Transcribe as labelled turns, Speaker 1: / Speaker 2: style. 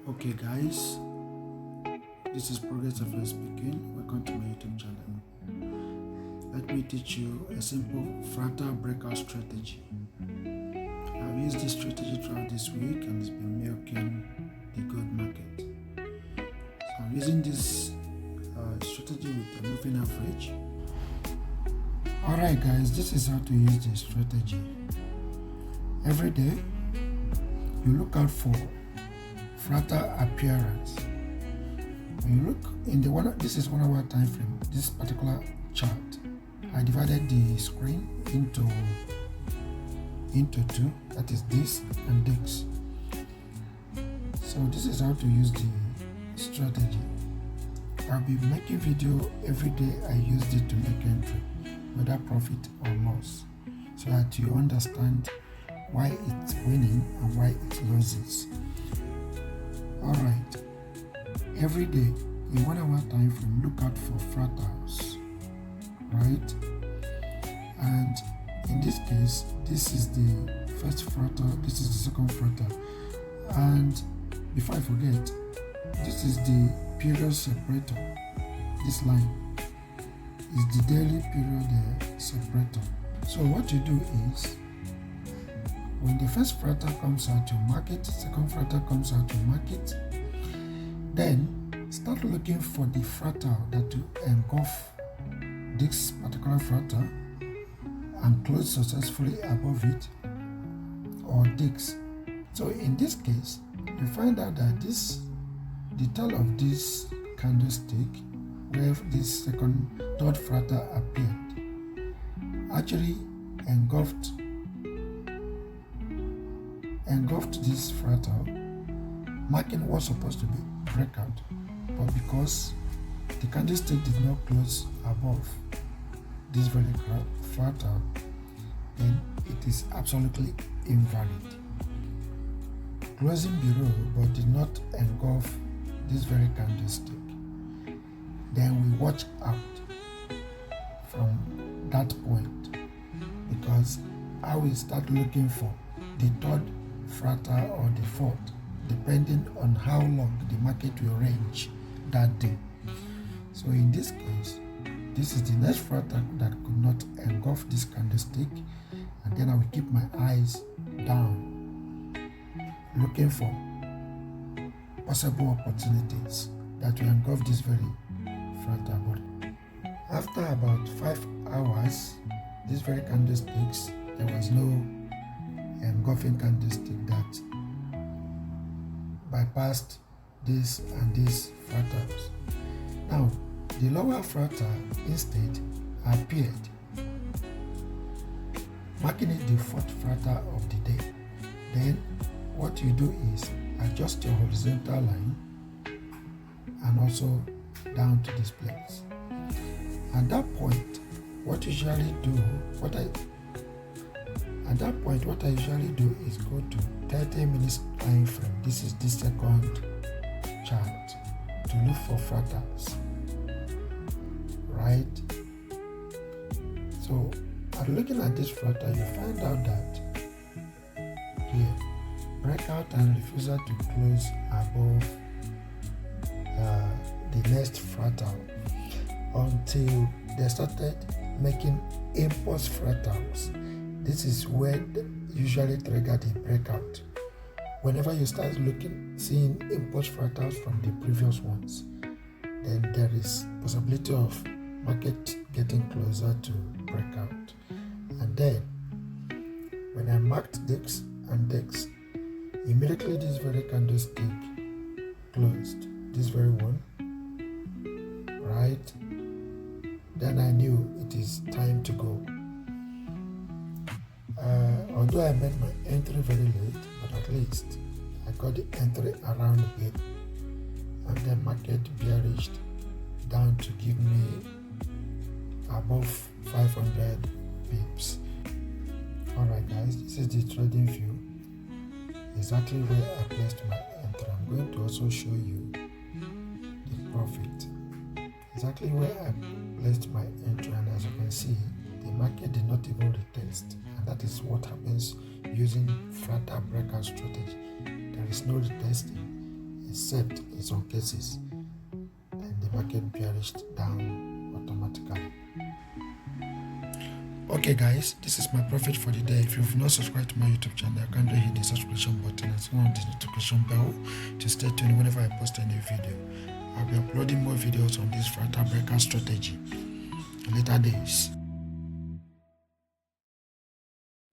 Speaker 1: Okay guys, this is Progress of speaking. Welcome to my YouTube channel. Let me teach you a simple fractal breakout strategy. I've used this strategy throughout this week and it's been milking the gold market. So I'm using this strategy with a moving average. Alright guys, this is how to use this strategy. Every day, you look out for fractal appearance. When you look in the this is 1 hour time frame, this particular chart, I divided the screen into two, that is this and this. So this is how to use the strategy. I'll be making video every day. I used it to make entry, whether profit or loss, so that you understand why it's winning and why it loses. Alright, every day in 1 hour time frame, look out for fractals, right? And in this case, this is the first fractal, this is the second fractal, and before I forget, this is the period separator. This line is the daily period separator. So what you do is, when the first fractal comes out, you mark it, second fractal comes out, you mark it, then start looking for the fractal that will engulf this particular fractal and close successfully above it, or this. So in this case, you find out that the tail of this candlestick, where this third fractal appeared, actually engulfed this fractal, marking what's supposed to be breakout, but because the candlestick did not close above this very fractal, then it is absolutely invalid. Closing below but did not engulf this very candlestick, then we watch out from that point, because I will start looking for the third fractal or the fourth, depending on how long the market will range that day. So in this case, this is the next fractal that could not engulf this candlestick, and then I will keep my eyes down, looking for possible opportunities that will engulf this very fractal body. After about 5 hours, this very candlesticks, there was no engulfing candlestick that bypassed this and this fractals. Now, the lower fractal instead appeared, marking it the fourth fractal of the day. Then what you do is adjust your horizontal line and also down to this place. At that point, what I usually do is go to 30 minutes time frame. This is the second chart, to look for fractals, right? So, after looking at this fractal, you find out that here, breakout and refusal to close above the next fractal until they started making impulse fractals. This is where they usually trigger the breakout. Whenever you start seeing impulse fractals from the previous ones, then there is possibility of market getting closer to breakout. And then when I marked this and this, immediately this very candlestick closed, this very one, right? Then I knew it is time to go. Although I made my entry very late, but at least I got the entry around here, and then market bearish down to give me above 500 pips. Alright guys, this is the trading view, exactly where I placed my entry. I'm going to also show you the profit, exactly where I placed my entry, and as you can see, the market did not even retest, and that is what happens using fractal breakout strategy. is no retesting, except in some cases, and the market bearished down automatically. Okay guys, this is my profit for the day. If you've not subscribed to my YouTube channel, kindly hit the subscription button and turn on the notification bell to stay tuned whenever I post a new video. I'll be uploading more videos on this Fractal Breakout Strategy in later days.